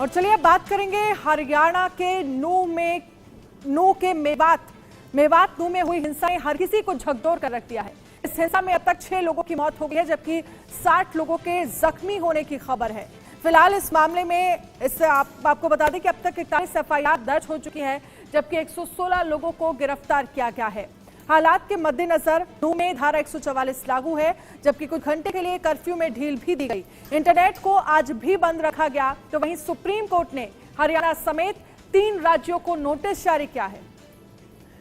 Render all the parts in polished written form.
और चलिए बात करेंगे हरियाणा के नू के मेवात नू में हुई हिंसा ने हर किसी को झकझोर कर रख दिया है। इस हिंसा में अब तक 6 लोगों की मौत हो गई है, जबकि 60 लोगों के जख्मी होने की खबर है। फिलहाल इस मामले में आपको बता दें कि अब तक 41 एफआईआर दर्ज हो चुकी है, जबकि 116 लोगों को गिरफ्तार किया गया है। हालात के मद्देनजर नू में धारा 144 लागू है, जबकि कुछ घंटे के लिए कर्फ्यू में ढील भी दी गई। इंटरनेट को आज भी बंद रखा गया। तो वहीं सुप्रीम कोर्ट ने हरियाणा समेत 3 राज्यों को नोटिस जारी किया है।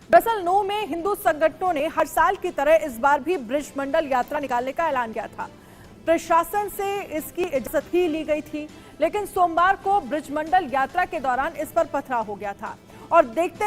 दरअसल नू में हिंदू संगठनों ने हर साल की तरह इस बार भी ब्रिज मंडल यात्रा निकालने का ऐलान किया था। प्रशासन से इसकी इजाजत ही ली गई थी, लेकिन सोमवार को ब्रिज मंडल यात्रा के दौरान इस पर पथराव हो गया था और देखते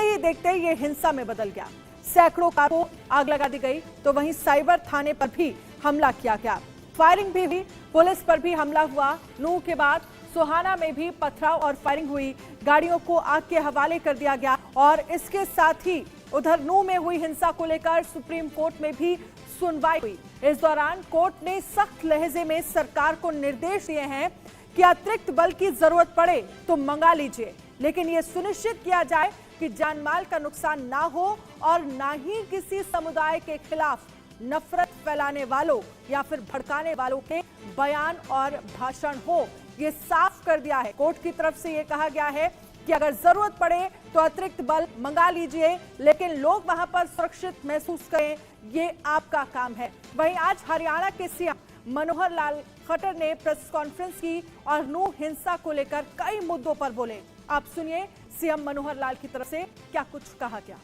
ही ये हिंसा में बदल गया। सैकड़ों कारों को आग लगा दी गई। तो वहीं साइबर थाने पर भी हमला किया गया, फायरिंग भी हुई, पुलिस पर भी हमला हुआ। नू के बाद सोहाना में भी पथराव और फायरिंग हुई, गाड़ियों को आग के हवाले कर दिया गया। और इसके साथ ही उधर नू में हुई हिंसा को लेकर सुप्रीम कोर्ट में भी सुनवाई हुई। इस दौरान कोर्ट ने सख्त लहजे में सरकार को निर्देश दिए हैं कि अतिरिक्त बल की जरूरत पड़े तो मंगा लीजिए, लेकिन यह सुनिश्चित किया जाए कि जानमाल का नुकसान ना हो और ना ही किसी समुदाय के खिलाफ नफरत फैलाने वालों या फिर भड़काने वालों के बयान और भाषण हो। ये साफ कर दिया है। कोर्ट की तरफ से ये कहा गया है कि अगर जरूरत पड़े तो अतिरिक्त बल मंगा लीजिए, लेकिन लोग वहां पर सुरक्षित महसूस करें, ये आपका काम है। वहीं आज हरियाणा के सीएम मनोहर लाल खट्टर ने प्रेस कॉन्फ्रेंस की और नू हिंसा को लेकर कई मुद्दों पर बोले। आप सुनिए सीएम मनोहर लाल की तरफ से क्या कुछ कहा गया।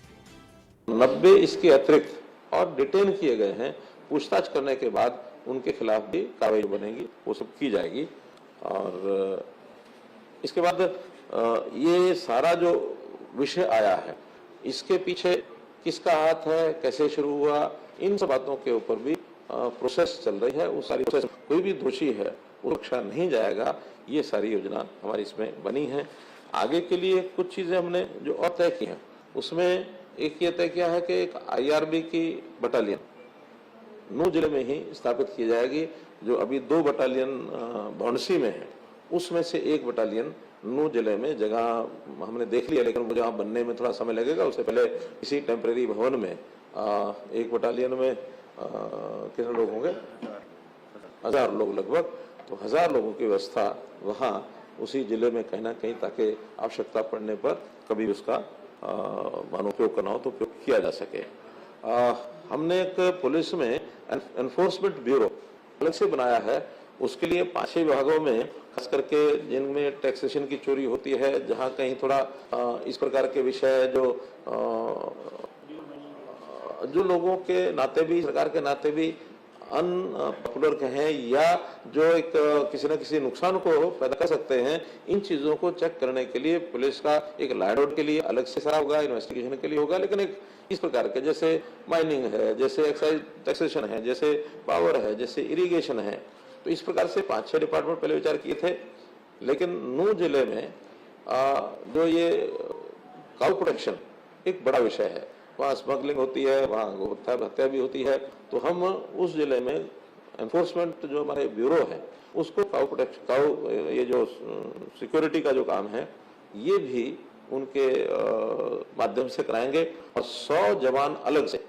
90 इसके अतिरिक्त और डिटेन किए गए हैं। पूछताछ करने के बाद उनके खिलाफ भी कार्रवाई बनेगी, वो सब की जाएगी। और इसके बाद ये सारा जो विषय आया है, इसके पीछे किसका हाथ है, कैसे शुरू हुआ, इन सब बातों के ऊपर भी प्रोसेस चल रही है। वो सारी प्रोसेस, कोई भी दोषी है वो रक्षा नहीं जाएगा, ये सारी योजना हमारी इसमें बनी है। आगे के लिए कुछ चीजें हमने जो और तय की हैं, उसमें एक ये तय किया है कि एक IRB की बटालियन नू जिले में ही स्थापित की जाएगी। जो अभी 2 बटालियन भौंडसी में है, उसमें से एक बटालियन नू जिले में जगह हमने देख लिया, लेकिन वो जहाँ बनने में थोड़ा समय लगेगा। उससे पहले इसी टेम्परेरी भवन में एक बटालियन में कितने लोग होंगे, 1000 लोग लगभग। तो 1000 लोगों की व्यवस्था वहाँ उसी जिले में कहीं ना कहीं, ताकि आवश्यकता पड़ने पर कभी उसका मानो उपयोग करना हो तो उपयोग किया जा सके। हमने एक पुलिस में एनफोर्समेंट ब्यूरो अलग से बनाया है। उसके लिए 5-6 विभागों में, खास करके जिनमें टैक्सेशन की चोरी होती है, जहां कहीं थोड़ा इस प्रकार के विषय जो लोगों के नाते भी, सरकार के नाते भी अनपॉपुलर कहें, या जो एक किसी न किसी नुकसान को पैदा कर सकते हैं, इन चीजों को चेक करने के लिए पुलिस का एक लाइन आउट के लिए अलग से सारा होगा, इन्वेस्टिगेशन के लिए होगा। लेकिन एक इस प्रकार के, जैसे माइनिंग है, जैसे एक्साइज टैक्सेशन है, जैसे पावर है, जैसे इरिगेशन है, तो इस प्रकार से 5-6 डिपार्टमेंट पहले विचार किए थे। लेकिन नू जिले में जो ये काउ प्रोटेक्शन एक बड़ा विषय है, वहाँ स्मगलिंग होती है, वहाँ हत्या भी होती है। तो हम उस जिले में एनफोर्समेंट जो हमारे ब्यूरो है, उसको ये जो सिक्योरिटी का जो काम है, ये भी उनके माध्यम से कराएंगे। और 100 जवान अलग से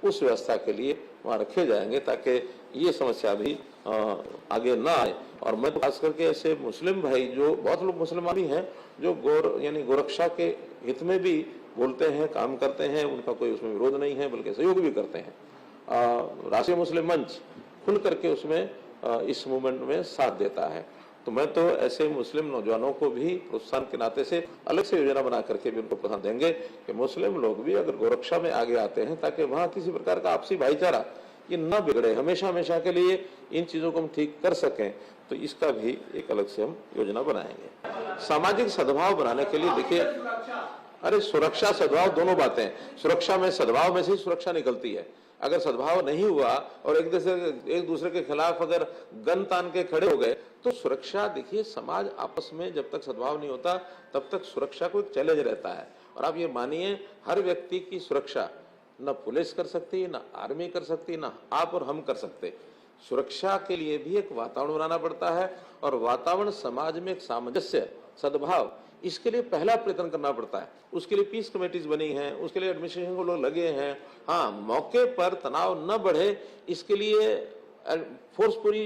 उस व्यवस्था के लिए वहाँ रखे जाएंगे, ताकि ये समस्या भी आगे ना आए। और मैं खास करके ऐसे मुस्लिम भाई, जो बहुत लोग मुसलमान भी हैं, जो गोरक्षा के हित में भी बोलते हैं, काम करते हैं, उनका कोई उसमें विरोध नहीं है, बल्कि सहयोग भी करते हैं। राष्ट्रीय मुस्लिम मंच खुल करके उसमें इस मूवमेंट में साथ देता है। तो मैं तो ऐसे मुस्लिम नौजवानों को भी प्रोत्साहन के नाते से अलग से योजना बना करके भी उनको प्रोत्साहन देंगे कि मुस्लिम लोग भी अगर गोरक्षा में आगे आते हैं, ताकि वहाँ किसी प्रकार का आपसी भाईचारा ये न बिगड़े, हमेशा के लिए इन चीजों को हम ठीक कर सकें। तो इसका भी एक अलग से हम योजना बनाएंगे। सामाजिक सद्भाव बनाने के लिए, देखिए, अरे सुरक्षा सद्भाव दोनों बातें। सुरक्षा में, सद्भाव में से सुरक्षा निकलती है। अगर सद्भाव नहीं हुआ और एक दूसरे के खिलाफ अगर गन तान के खड़े हो गए, तो सुरक्षा, देखिए, समाज आपस में जब तक सद्भाव नहीं होता, तब तक सुरक्षा को एक चैलेंज रहता है। और आप ये मानिए, हर व्यक्ति की सुरक्षा न पुलिस कर सकती, न आर्मी कर सकती, न आप और हम कर सकते। सुरक्षा के लिए भी एक वातावरण बनाना पड़ता है, और वातावरण समाज में एक सामंजस्य सद्भाव, इसके लिए पहला प्रयत्न करना पड़ता है। उसके लिए पीस कमेटीज बनी हैं, उसके लिए एडमिनिस्ट्रेशन को लोग लगे हैं। हाँ, मौके पर तनाव न बढ़े इसके लिए फोर्स पूरी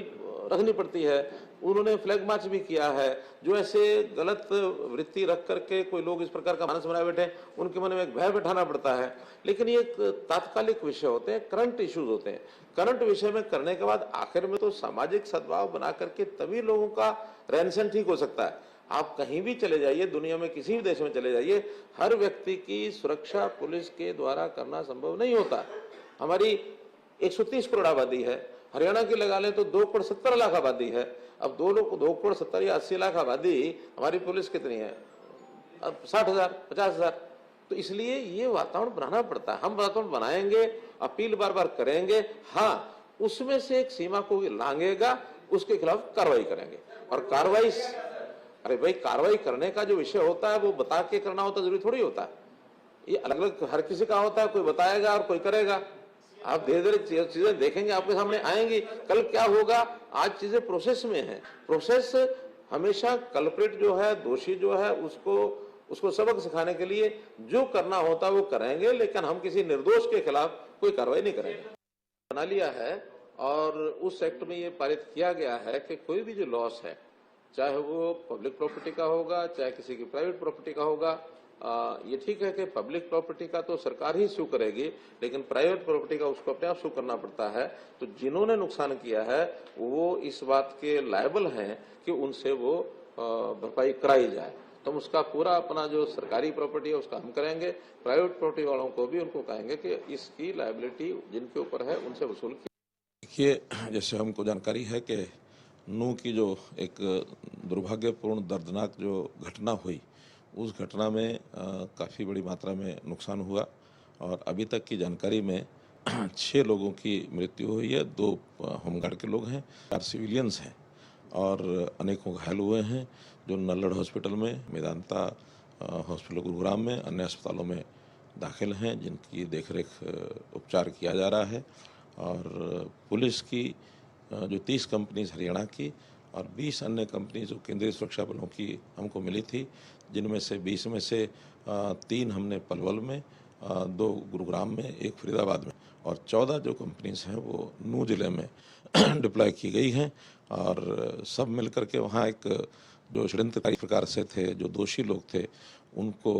रखनी पड़ती है। उन्होंने फ्लैग मार्च भी किया है। जो ऐसे गलत वृत्ति रख करके कोई लोग इस प्रकार का मानस बनाए बैठे, उनके मन में एक भय बैठाना पड़ता है। लेकिन ये एक तात्कालिक विषय होते हैं, करंट इश्यूज होते हैं। करंट विषय में करने के बाद आखिर में तो सामाजिक सद्भाव बना करके तभी लोगों का रहन सहन ठीक हो सकता है। आप कहीं भी चले जाइए, दुनिया में किसी भी देश में चले जाइए, हर व्यक्ति की सुरक्षा पुलिस के द्वारा करना संभव नहीं होता। हमारी 130 करोड़ आबादी है, हरियाणा की लगा लें तो 2 करोड़ 70 लाख आबादी है। अब 2 करोड़ 70 या 80 लाख आबादी, हमारी पुलिस कितनी है? अब 60,000 50,000। तो इसलिए ये वातावरण बनाना पड़ता है। हम वातावरण बनाएंगे, अपील बार बार करेंगे, हाँ उसमें से एक सीमा को लांघेगा, उसके खिलाफ कार्रवाई करेंगे। और कार्रवाई, अरे भाई, कार्रवाई करने का जो विषय होता है वो बता के करना होता, जरूरी थोड़ी होता है। ये अलग अलग हर किसी का होता है, कोई बताएगा और कोई करेगा। आप धीरे धीरे चीजें देखेंगे, आपके सामने आएंगी। कल क्या होगा, आज चीजें प्रोसेस में है। प्रोसेस हमेशा कल्प्रिट जो है, दोषी जो है, उसको सबक सिखाने के लिए जो करना होता है वो करेंगे, लेकिन हम किसी निर्दोष के खिलाफ कोई कार्रवाई नहीं करेंगे। बना लिया है और उस एक्ट में ये पारित किया गया है कि कोई भी जो लॉस है, चाहे वो पब्लिक प्रॉपर्टी का होगा, चाहे किसी की प्राइवेट प्रॉपर्टी का होगा, ये ठीक है कि पब्लिक प्रॉपर्टी का तो सरकार ही सू करेगी, लेकिन प्राइवेट प्रॉपर्टी का उसको अपने आप सू करना पड़ता है। तो जिन्होंने नुकसान किया है वो इस बात के लायबल हैं कि उनसे वो भरपाई कराई जाए। तो हम उसका पूरा अपना जो सरकारी प्रॉपर्टी है उसका हम करेंगे, प्राइवेट प्रॉपर्टी वालों को भी उनको कहेंगे कि इसकी लायबिलिटी जिनके ऊपर है उनसे वसूल की। देखिए, जैसे हमको जानकारी है कि नूह की जो एक दुर्भाग्यपूर्ण दर्दनाक जो घटना हुई, उस घटना में काफ़ी बड़ी मात्रा में नुकसान हुआ और अभी तक की जानकारी में 6 लोगों की मृत्यु हुई है। 2 होमगार्ड के लोग हैं, 4 सिविलियंस हैं और अनेकों घायल हुए हैं, जो नल्लड़ हॉस्पिटल में, मेदांता हॉस्पिटल गुरुग्राम में, अन्य अस्पतालों में दाखिल हैं, जिनकी देखरेख उपचार किया जा रहा है। और पुलिस की जो 30 कंपनीज हरियाणा की और 20 अन्य कंपनी जो केंद्रीय सुरक्षा बलों की हमको मिली थी, जिनमें से 20 में से 3 हमने पलवल में, 2 गुरुग्राम में, 1 फरीदाबाद में और 14 जो कंपनीज हैं वो नूह जिले में डिप्लॉय की गई हैं। और सब मिलकर के वहाँ एक जो षड्यंत्रकारी प्रकार से थे, जो दोषी लोग थे, उनको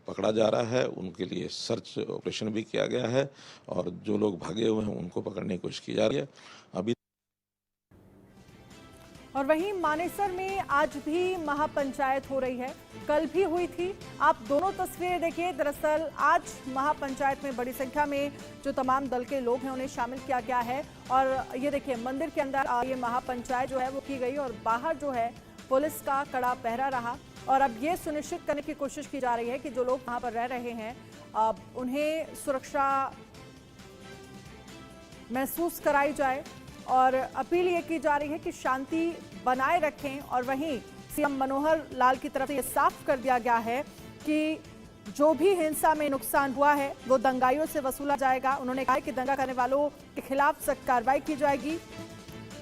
पकड़ा जा रहा है। उनके लिए सर्च ऑपरेशन भी किया गया है और जो लोग भागे हुए हैं उनको पकड़ने की कोशिश की जा रही है। अभी और वहीं मानेसर में आज भी महापंचायत हो रही है, कल भी हुई थी। आप दोनों तस्वीरें देखिए। दरअसल आज महापंचायत में बड़ी संख्या में जो तमाम दल के लोग हैं उन्हें शामिल किया गया है और ये देखिए मंदिर के अंदर ये महापंचायत जो है वो की गई और बाहर जो है पुलिस का कड़ा पहरा रहा। और अब ये सुनिश्चित करने की कोशिश की जा रही है कि जो लोग वहाँ पर रह रहे हैं उन्हें सुरक्षा महसूस कराई जाए और अपील ये की जा रही है कि शांति बनाए रखें। और वहीं सीएम मनोहर लाल की तरफ से ये साफ कर दिया गया है कि जो भी हिंसा में नुकसान हुआ है वो दंगाइयों से वसूला जाएगा। उन्होंने कहा कि दंगा करने वालों के खिलाफ सख्त कार्रवाई की जाएगी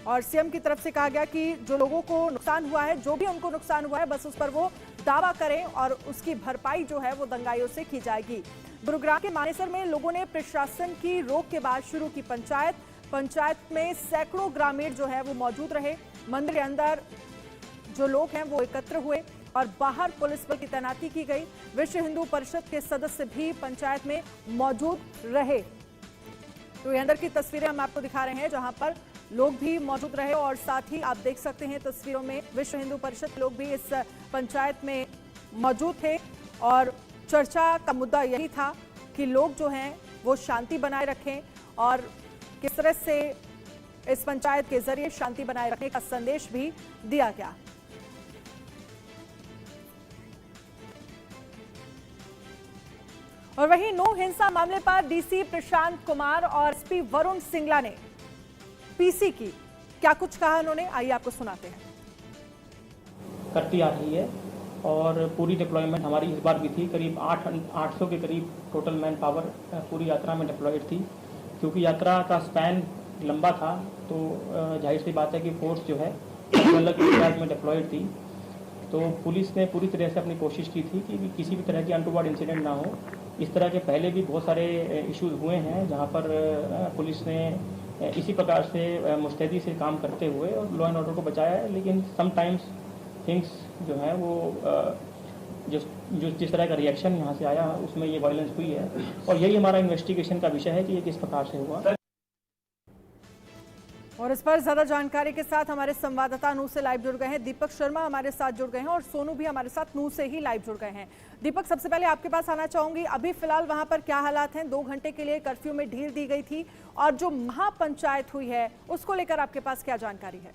और सीएम की तरफ से कहा गया कि जो लोगों को नुकसान हुआ है, जो भी उनको नुकसान हुआ है, बस उस पर वो दावा करें और उसकी भरपाई जो है वो दंगाइयों से की जाएगी। गुरुग्राम के मानेसर में लोगों ने प्रशासन की रोक के बाद शुरू की पंचायत में सैकड़ों ग्रामीण जो है वो मौजूद रहे। मंदिर के अंदर जो लोग हैं वो एकत्र हुए और बाहर पुलिस बल की तैनाती की गई। विश्व हिंदू परिषद के सदस्य भी पंचायत में मौजूद रहे। तो ये अंदर की तस्वीरें हम आपको दिखा रहे हैं जहां पर लोग भी मौजूद रहे और साथ ही आप देख सकते हैं तस्वीरों में विश्व हिंदू परिषद लोग भी इस पंचायत में मौजूद थे और चर्चा का मुद्दा यही था कि लोग जो हैं वो शांति बनाए रखें और किस तरह से इस पंचायत के जरिए शांति बनाए रखने का संदेश भी दिया गया। और वहीं नूह हिंसा मामले पर डीसी प्रशांत कुमार और एसपी वरुण सिंगला ने पीसी की क्या कुछ कहा उन्होंने, आइए आपको सुनाते हैं। करती आ रही है और पूरी डिप्लॉयमेंट हमारी इस बार भी थी। करीब 800 के करीब टोटल मैन पावर पूरी यात्रा में डिप्लॉयड थी। क्योंकि यात्रा का स्पैन लंबा था तो जाहिर सी बात है कि फोर्स जो है अलग अलग एरियाज में डिप्लॉयड थी। तो पुलिस ने पूरी तरह से अपनी कोशिश की थी कि किसी भी तरह की अनटोवर्ड इंसिडेंट ना हो। इस तरह के पहले भी बहुत सारे इश्यूज हुए हैं जहां पर पुलिस ने इसी प्रकार से मुस्तैदी से काम करते हुए और लॉ एंड ऑर्डर को बचाया है, लेकिन समटाइम्स थिंग्स जो है वो जिस तरह का रिएक्शन यहाँ से आया उसमें ये वायलेंस हुई है, और यही हमारा इन्वेस्टिगेशन का विषय है कि ये किस प्रकार से हुआ। और इस पर ज्यादा जानकारी के साथ हमारे संवाददाता नूह से लाइव जुड़ गए हैं। दीपक शर्मा हमारे साथ जुड़ गए हैं और सोनू भी हमारे साथ नूह से ही लाइव जुड़ गए हैं। दीपक, सबसे पहले आपके पास आना चाहूंगी, अभी फिलहाल वहां पर क्या हालात हैं? 2 घंटे के लिए कर्फ्यू में ढील दी गई थी और जो महापंचायत हुई है उसको लेकर आपके पास क्या जानकारी है?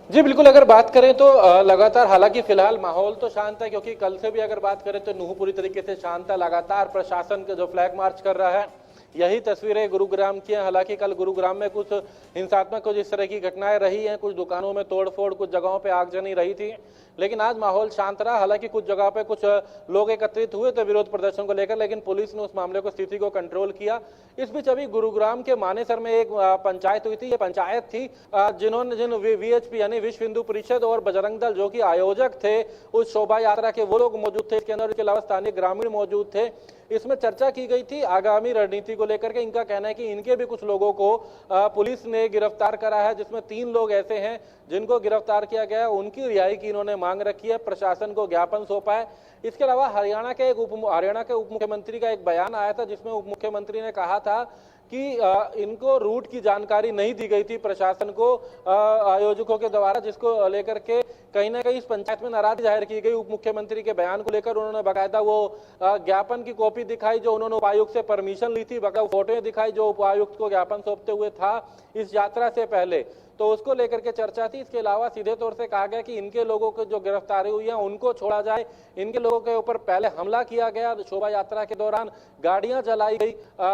जी बिल्कुल, अगर बात करें तो लगातार, हालांकि फिलहाल माहौल तो शांत है, क्योंकि कल से भी अगर बात करें तो नूह पूरी तरीके से शांत है। लगातार प्रशासन का जो फ्लैग मार्च कर रहा है, यही तस्वीरें गुरुग्राम की हैं। हालांकि कल गुरुग्राम में कुछ हिंसात्मक कुछ इस तरह की घटनाएं रही हैं, कुछ दुकानों में तोड़फोड़, कुछ जगहों पे आगजनी रही थी, लेकिन आज माहौल शांत रहा। हालांकि कुछ जगह पे कुछ लोग एकत्रित हुए थे विरोध प्रदर्शन को लेकर, लेकिन पुलिस ने उस मामले को, स्थिति को कंट्रोल किया। इस बीच अभी गुरुग्राम के मानेसर में एक पंचायत हुई थी। ये पंचायत थी जिन VHP यानी विश्व हिंदू परिषद और बजरंग दल जो कि आयोजक थे उस शोभा यात्रा के, वो लोग मौजूद थे इसके अंदर। इसके अलावा स्थानीय ग्रामीण मौजूद थे। इसमें चर्चा की गई थी आगामी रणनीति को लेकर के। इनका कहना है कि इनके भी कुछ लोगों को पुलिस ने गिरफ्तार करा है, जिसमें 3 लोग ऐसे हैं जिनको गिरफ्तार किया गया है। उनकी रिहाई की इन्होंने मांग रखी है, प्रशासन को ज्ञापन सौंपा है। इसके अलावा हरियाणा के उप मुख्यमंत्री का एक बयान आया था, जिसमें उप मुख्यमंत्री ने कहा था कि इनको रूट की जानकारी नहीं दी गई थी प्रशासन को आयोजकों के द्वारा, जिसको लेकर के कहीं ना कहीं इस पंचायत में नाराजगी जाहिर की गई। उप मुख्यमंत्री के बयान को लेकर उन्होंने बाकायदा वो ज्ञापन की कॉपी दिखाई जो उन्होंने उपायुक्त से परमिशन ली थी, बाकायदा फोटो दिखाई जो उपायुक्त को ज्ञापन सौंपते हुए था इस यात्रा से पहले, तो उसको लेकर के चर्चा थी। इसके अलावा सीधे तौर से कहा गया कि इनके लोगों को जो गिरफ्तारी हुई है उनको छोड़ा जाए। इनके लोगों के ऊपर पहले हमला किया गया, शोभा यात्रा के दौरान गाड़ियां जलाई गई,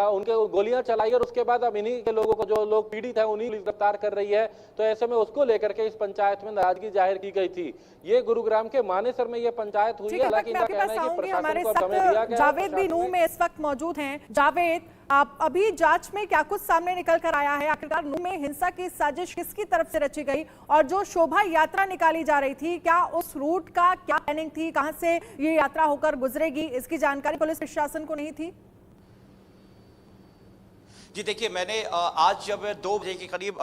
उनके गोलियां चलाई, और उसके बाद अब इन्हीं के लोगों को, जो लोग पीड़ित है, उन्हीं गिरफ्तार कर रही है। तो ऐसे में उसको लेकर के इस पंचायत में नाराजगी जाहिर की गई थी। ये गुरुग्राम के मानेसर में ये पंचायत हुई है। हालांकि इनका कहना है कि प्रशासन को समय दिया गया। जावेद भी नूह में इस वक्त मौजूद हैं। जावेद, आप अभी जांच में क्या कुछ सामने निकल कर आया है? आखिरकार नूह में हिंसा की साजिश किसकी तरफ से रची गई, और जो शोभा यात्रा निकाली जा रही थी, क्या उस रूट का क्या प्लानिंग थी, कहां से ये यात्रा होकर गुजरेगी, इसकी जानकारी पुलिस प्रशासन को नहीं थी? जी देखिए, मैंने आज जब 2 बजे के करीब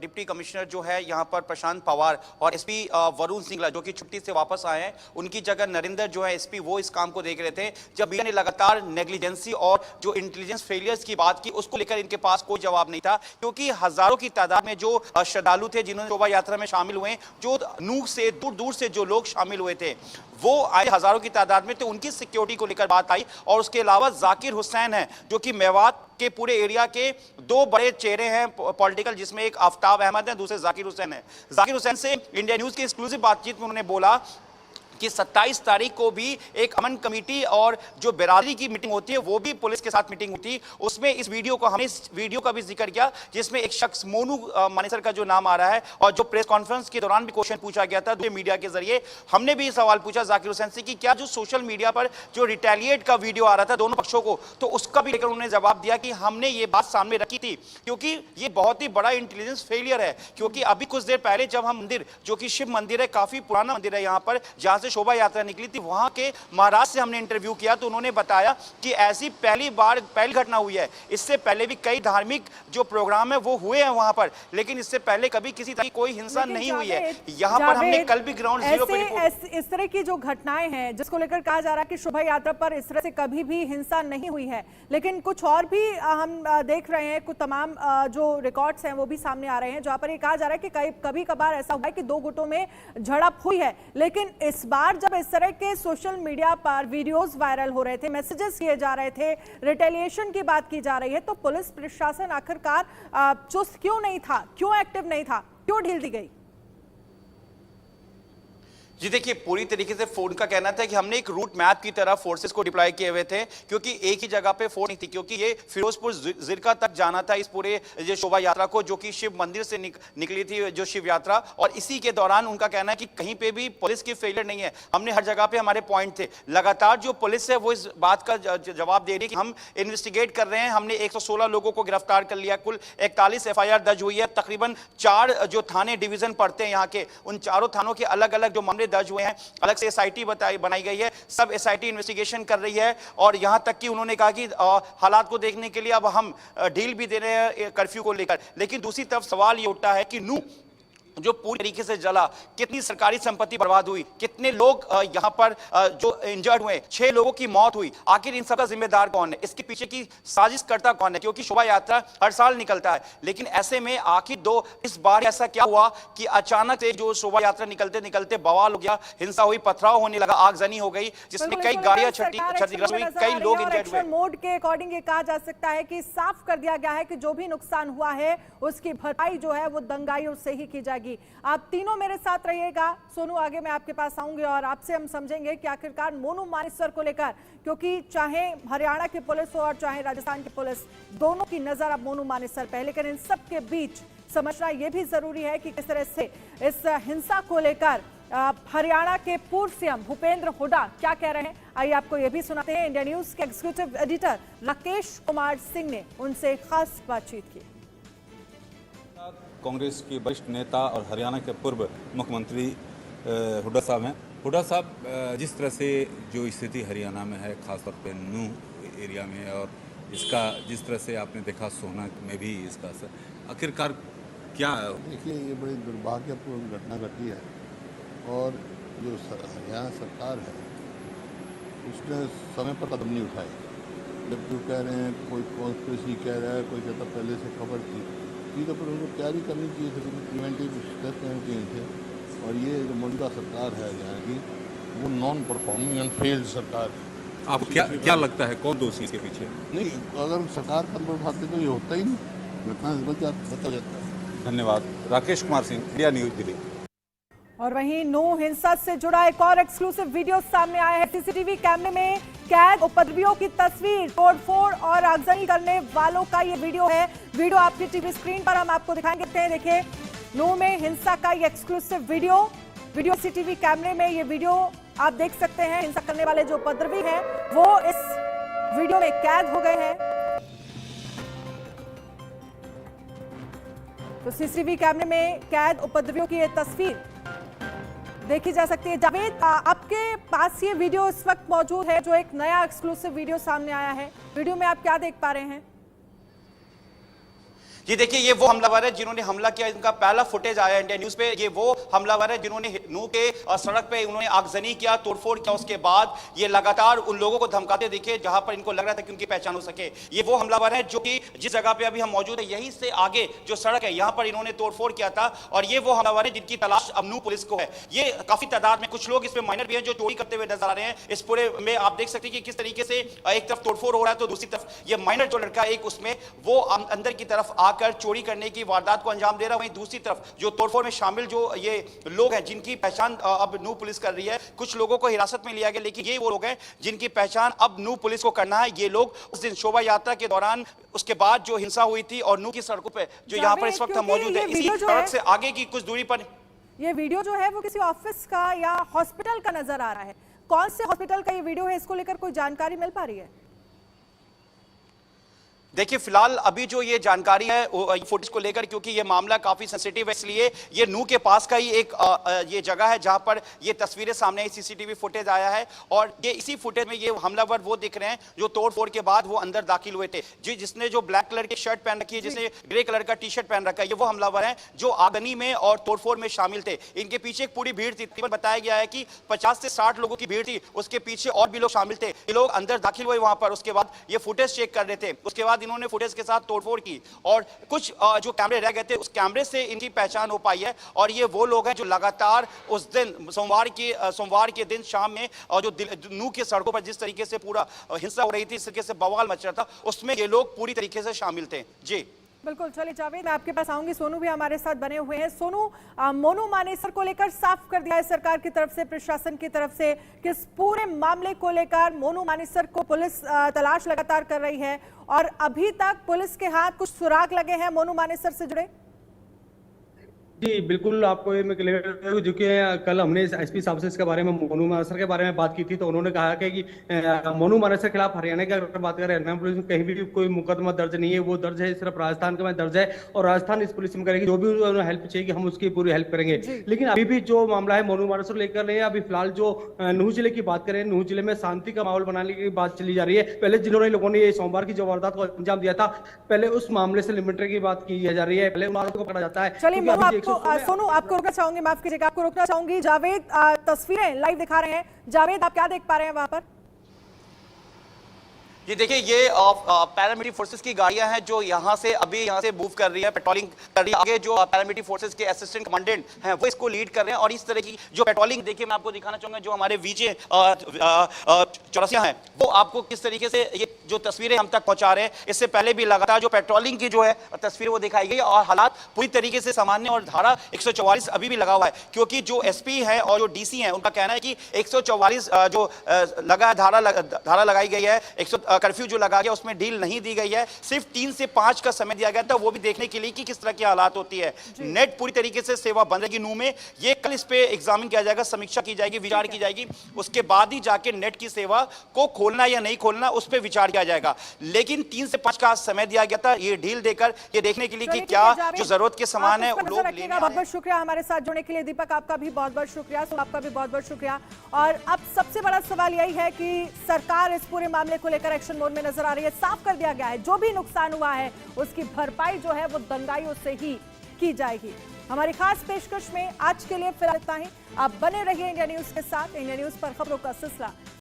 डिप्टी कमिश्नर जो है यहाँ पर प्रशांत पवार और एसपी वरुण सिंगला जो कि छुट्टी से वापस आए हैं, उनकी जगह नरेंद्र जो है एसपी, वो इस काम को देख रहे थे। जब मीडिया ने लगातार नेग्लिजेंसी और जो इंटेलिजेंस फेलियर्स की बात की, उसको लेकर इनके पास कोई जवाब नहीं था, क्योंकि हजारों की तादाद में जो श्रद्धालु थे जिन्होंने शोभा यात्रा में शामिल हुए, जो नूह से दूर दूर से जो लोग शामिल हुए थे वो आए हजारों की तादाद में, तो उनकी सिक्योरिटी को लेकर बात आई। और उसके अलावा जाकिर हुसैन है जो कि मेवात के पूरे एरिया के 2 बड़े चेहरे हैं पॉलिटिकल, जिसमें एक आफ्ताब अहमद है, दूसरे जाकिर हुसैन है। जाकिर हुसैन से इंडिया न्यूज की एक्सक्लूसिव बातचीत में उन्होंने बोला कि 27 तारीख को भी एक अमन कमेटी और जो बिरादरी की मीटिंग होती है वो भी पुलिस के साथ मीटिंग होती, उसमें इस वीडियो को, हमने इस वीडियो का भी जिक्र किया जिसमें एक शख्स मोनू मानेसर का जो नाम आ रहा है, और जो प्रेस कॉन्फ्रेंस के दौरान भी क्वेश्चन पूछा गया था मीडिया के जरिए, हमने भी सवाल पूछा जाकिर हुसैन से कि क्या जो सोशल मीडिया पर जो रिटेलिएट का वीडियो आ रहा था दोनों पक्षों को, तो उसका भी लेकर उन्होंने जवाब दिया कि हमने ये बात सामने रखी थी, क्योंकि ये बहुत ही बड़ा इंटेलिजेंस फेलियर है। क्योंकि अभी कुछ देर पहले जब हम मंदिर, जो कि शिव मंदिर है, काफी पुराना मंदिर है यहाँ पर, जहां से शोभा यात्रा निकली थी, वहां के महाराज से हमने इंटरव्यू किया तो उन्होंने बताया कि ऐसी पहली घटना हुई है। इससे पहले भी कई धार्मिक जो प्रोग्राम है वो हुए हैं वहां पर, लेकिन इससे पहले कभी किसी तरह की कोई हिंसा नहीं हुई है। यहाँ पर हमने कल भी ग्राउंड जीरो पे इस तरह की जो घटनाएं हैं जिसको लेकर कहा जा रहा है कि शोभा यात्रा पर इस तरह से कभी भी हिंसा नहीं हुई है, लेकिन कुछ और भी हम देख रहे हैं, कुछ तमाम जो रिकॉर्ड्स हैं वो भी सामने आ रहे हैं, जहां पर ये कहा जा रहा है कि कभी कभार ऐसा हुआ है कि 2 गुटों में झड़प हुई है। लेकिन इस बार जब इस तरह के सोशल मीडिया पर वीडियोस वायरल हो रहे थे, मैसेजेस किए जा रहे थे, रिटेलिएशन की बात की जा रही है, तो पुलिस प्रशासन आखिरकार चुस्त क्यों नहीं था, क्यों एक्टिव नहीं था, क्यों ढील दी गई? जी देखिए, पूरी तरीके से फोन का कहना था कि हमने एक रूट मैप की तरह फोर्सेस को डिप्लॉय किए हुए थे, क्योंकि एक ही जगह पे फोर्स नहीं थी, क्योंकि ये फिरोजपुर जिरका तक जाना था इस पूरे जो शोभा यात्रा को, जो कि शिव मंदिर से निकली थी जो शिव यात्रा। और इसी के दौरान उनका कहना है कि कहीं पे भी पुलिस की फेलियर नहीं है, हमने हर जगह पे हमारे पॉइंट थे। लगातार जो पुलिस है वो इस बात का जवाब दे रही है कि हम इन्वेस्टिगेट कर रहे हैं, हमने 116 लोगों को गिरफ्तार कर लिया, कुल 41 FIR दर्ज हुई है। तकरीबन 4 जो थाने डिवीजन पड़ते हैं यहाँ के, उन चारों थानों के अलग अलग जो मामले दर्ज हुए हैं, अलग से SIT बनाई गई है, सब SIT इन्वेस्टिगेशन कर रही है। और यहां तक कि उन्होंने कहा कि हालात को देखने के लिए अब हम डील भी दे रहे हैं कर्फ्यू को लेकर। लेकिन दूसरी तरफ सवाल ये उठता है कि नू जो पूरी तरीके से जला, कितनी सरकारी संपत्ति बर्बाद हुई, कितने लोग यहां पर जो इंजर्ड हुए, 6 लोगों की मौत हुई, आखिर इन सबका जिम्मेदार कौन है, इसके पीछे की साजिश करता कौन है? क्योंकि शोभा यात्रा हर साल निकलता है, लेकिन ऐसे में आखिर इस बार ऐसा क्या हुआ कि अचानक से जो शोभा यात्रा निकलते निकलते बवाल हो गया, हिंसा हुई, पथराव होने लगा, आगजनी हो गई, जिसमें कई गाड़ियां क्षतिग्रस्त हुई, कई लोग इंजर्ड हुए। मोड के अकॉर्डिंग ये कहा जा सकता है कि साफ कर दिया गया है कि जो भी नुकसान हुआ है उसकी भरपाई जो है वो दंगाइयों से ही की जाएगी। आप तीनों मेरे साथ रहिएगा। सोनू, आगे मैं आपके पास आऊंगी और आपसे हम समझेंगे कि आखिरकार मोनू मानेसर को लेकर, क्योंकि चाहे हरियाणा की पुलिस हो और चाहे राजस्थान की पुलिस, दोनों की नजर अब मोनू मानेसर पे है, लेकिन इन सब के बीच समझना यह भी जरूरी है कि किस तरह से इस हिंसा को लेकर हरियाणा के पूर्व CM भूपेंद्र हुड्डा क्या कह रहे हैं। आइए आपको यह भी सुनाते हैं। इंडिया न्यूज के एग्जीक्यूटिव एडिटर राकेश कुमार सिंह ने उनसे खास बातचीत की। कांग्रेस के वरिष्ठ नेता और हरियाणा के पूर्व मुख्यमंत्री हुड्डा साहब हैं। हुड्डा साहब, जिस तरह से जो स्थिति हरियाणा में है, खासतौर पे नू एरिया में, और इसका जिस तरह से आपने देखा सोहना में भी इसका असर, आखिरकार क्या? देखिए, ये बड़ी दुर्भाग्यपूर्ण घटना घटी है और जो हरियाणा सरकार है उसने समय पर कदम नहीं उठाए। जब जो कह रहे हैं, कोई कॉन्स्पिरेसी कह रहा है, कोई कहता पहले से खबर थी, तो पर उनको तैयारी करनी चाहिए थी, प्रिवेंटिव स्टेप लेने चाहिए थे। और ये जो मौजूदा सरकार है यहाँ की, वो नॉन परफॉर्मिंग एंड फेल्ड सरकार है। आप क्या लगता है कौन दोषी इसके पीछे? नहीं, अगर सरकार कदम उठाते तो ये होता ही नहीं, घटना बता जाता है। धन्यवाद। Rakesh Kumar Singh, India news, Delhi. और वहीं नू हिंसा से जुड़ा एक और एक्सक्लूसिव वीडियो सामने आया है। CCTV कैमरे में कैद उपद्रवियों की तस्वीर, तोड़फोड़ और आगजनी करने वालों का ये वीडियो है। वीडियो आपकी टीवी स्क्रीन पर हम आपको दिखाएंगे। देखिए, नू में हिंसा का ये एक्सक्लूसिव वीडियो CCTV कैमरे में ये वीडियो आप देख सकते हैं। हिंसा करने वाले जो उपद्रवी हैं वो इस वीडियो में कैद हो गए हैं। तो CCTV कैमरे में कैद उपद्रवियों की ये तस्वीर देखी जा सकती है। जावेद, आपके पास ये वीडियो इस वक्त मौजूद है, जो एक नया एक्सक्लूसिव वीडियो सामने आया है। वीडियो में आप क्या देख पा रहे हैं? जी देखिए, ये वो हमलावर है जिन्होंने हमला किया। इनका पहला फुटेज आया इंडिया न्यूज पे। ये वो हमलावर है जिन्होंने नू के सड़क पे उन्होंने आगजनी किया, तोड़फोड़ किया। उसके बाद ये लगातार उन लोगों को धमकाते दिखे जहां पर इनको लग रहा था कि उनकी पहचान हो सके। ये वो हमलावर है जो कि जिस जगह पे अभी हम मौजूद है, यहीं से आगे जो सड़क है, यहां पर इन्होंने तोड़फोड़ किया था। और ये वो हमलावर है जिनकी तलाश अब नू पुलिस को है। ये काफी तादाद में, कुछ लोग इसमें माइनर भी हैं जो चोरी करते हुए नजर आ रहे हैं। इस पूरे में आप देख सकते हैं कि किस तरीके से एक तरफ तोड़फोड़ हो रहा है तो दूसरी तरफ ये माइनर जो लड़का एक उसमें वो अंदर की तरफ आकर चोरी करने की वारदात को अंजाम दे रहा है। वहीं दूसरी तरफ जो तोड़फोड़ में शामिल जो ये लोग हैं जिनकी पहचान अब नू पुलिस कर रही है, कुछ लोगों को हिरासत में लिया गया, लेकिन ये वो लोग हैं जिनकी पहचान अब नू पुलिस को करना है। ये लोग उस दिन शोभा यात्रा के दौरान, उसके बाद जो हिंसा हुई थी और नू की सड़कों पे जो यहाँ पर इस वक्त हम मौजूद है, इसी सड़क से आगे की कुछ दूरी पर ये वीडियो जो है वो किसी ऑफिस का या हॉस्पिटल का नजर आ रहा है। कौन से हॉस्पिटल का ये वीडियो है, इसको लेकर कोई जानकारी मिल पा रही है? देखिए, फिलहाल अभी जो ये जानकारी है फुटेज को लेकर, क्योंकि ये मामला काफी सेंसिटिव है, इसलिए ये नू के पास का ही एक ये जगह है जहां पर ये तस्वीरें सामने आई, CCTV फुटेज आया है। और ये इसी फुटेज में ये हमलावर वो दिख रहे हैं जो तोड़फोड़ के बाद वो अंदर दाखिल हुए थे। जिसने जो ब्लैक कलर की शर्ट पहन रखी है, जिसने ग्रे कलर का टी-शर्ट पहन रखा है, ये वो हमलावर है जो आगजनी में और तोड़फोड़ में शामिल थे। इनके पीछे एक पूरी भीड़ थी। बताया गया है कि 50 से 60 लोगों की भीड़ थी, उसके पीछे और भी लोग शामिल थे। ये लोग अंदर दाखिल हुए वहां पर, उसके बाद ये फुटेज चेक कर रहे थे। उसके बाद इन्होंने फुटेज के साथ तोड़फोड़ की और कुछ जो कैमरे रह गए थे उस कैमरे से इनकी पहचान हो पाई है। और ये वो लोग हैं जो लगातार उस दिन सोमवार के दिन शाम में और जो नू की सड़कों पर जिस तरीके से पूरा हिंसा हो रही थी, इस तरीके से बवाल मच रहा था, उसमें ये लोग पूरी तरीके से शामिल थे। जी बिल्कुल, चलिए जावेद मैं आपके पास आऊंगी। सोनू भी हमारे साथ बने हुए हैं। सोनू, मोनू मानेसर को लेकर साफ कर दिया है सरकार की तरफ से, प्रशासन की तरफ से, कि इस पूरे मामले को लेकर मोनू मानेसर को पुलिस तलाश लगातार कर रही है और अभी तक पुलिस के हाथ कुछ सुराग लगे हैं मोनू मानेसर से जुड़े। जी बिल्कुल, आपको ये मैं क्लियर करूं, जो कि कल हमने एसपी साहब से इसके बारे में मोनू मानेसर के बारे में बात की थी, तो उन्होंने कहा कि मोनू मानेसर के खिलाफ हरियाणा की अगर बात करें, हरियाणा पुलिस में कहीं भी कोई मुकदमा दर्ज नहीं है, वो दर्ज है सिर्फ राजस्थान के में दर्ज है और राजस्थान इस पुलिस में करेगी, जो भी हेल्प चाहिए हम उसकी पूरी हेल्प करेंगे। लेकिन अभी भी जो मामला है मोनू मानेसर लेकर रहे हैं, अभी फिलहाल जो नूह जिले की बात करें, नूह जिले में शांति का माहौल बनाने की बात चली जा रही है। पहले जिन्होंने लोगों ने ये सोमवार की जो वारदात को अंजाम दिया था, पहले उस मामले से लिमिटेड की बात की जा रही है, पहले उन आरोपियों को पकड़ा जाता है। चलिए सोनू, आपको रोकना चाहूंगी, माफ कीजिएगा, आपको रोकना चाहूंगी। जावेद तस्वीरें लाइव दिखा रहे हैं। जावेद, आप क्या देख पा रहे हैं वहां पर? ये देखिए, ये पैरामिलिट्री फोर्सेस की गाड़ियां हैं जो यहाँ से मूव कर रही है, पेट्रोलिंग कर रही है। आगे जो पैरामिलिट्री फोर्सेस के असिस्टेंट कमांडेंट हैं वो इसको लीड कर रहे हैं और इस तरह की जो पेट्रोलिंग, देखिए मैं आपको दिखाना चाहूंगा, जो हमारे वीजे चौरसिया हैं वो आपको किस तरीके से ये जो तस्वीरें हम तक पहुंचा रहे हैं। इससे पहले भी लगातार जो पेट्रोलिंग की जो है तस्वीर वो दिखाई गई और हालात पूरी तरीके से सामान्य, और धारा 144 अभी भी लगा हुआ है, क्योंकि जो एसपी है और जो डीसी है उनका कहना है कि 144 जो लगा धारा लगाई गई है, कर्फ्यू जो लगा गया उसमें ढील नहीं दी गई है। सिर्फ 3 से 5 का समय दिया गया था, वो भी देखने के लिए कि किस तरह की हालात होती है। नेट पूरी तरीके से सेवा बंद रहेगी नूह में। ये कल इस पे एग्जामिन किया जाएगा, समीक्षा की जाएगी, विचार की जाएगी, उसके बाद ही जाके नेट की सेवा को खोलना या नहीं खोलना उस पर विचार किया जाएगा। लेकिन 3 से 5 का समय दिया गया था ये ढील देकर, ये देखने के लिए कि क्या जो जरूरत के सामान है लोग लेने। बहुत बहुत शुक्रिया हमारे साथ जुड़ने के लिए। दीपक, आपका भी बहुत बहुत शुक्रिया। आपका भी बहुत बहुत शुक्रिया। और अब सबसे बड़ा सवाल यही है कि सरकार इस पूरे मामले को लेकर एक्शन मोड में नजर आ रही है। साफ कर दिया गया है जो भी नुकसान हुआ है उसकी भरपाई जो है वो दंगाइयों से ही की जाएगी। हमारी खास पेशकश में आज के लिए फिलहाल इतना ही। आप बने रहिए इंडिया न्यूज के साथ। इंडिया न्यूज पर खबरों का सिलसिला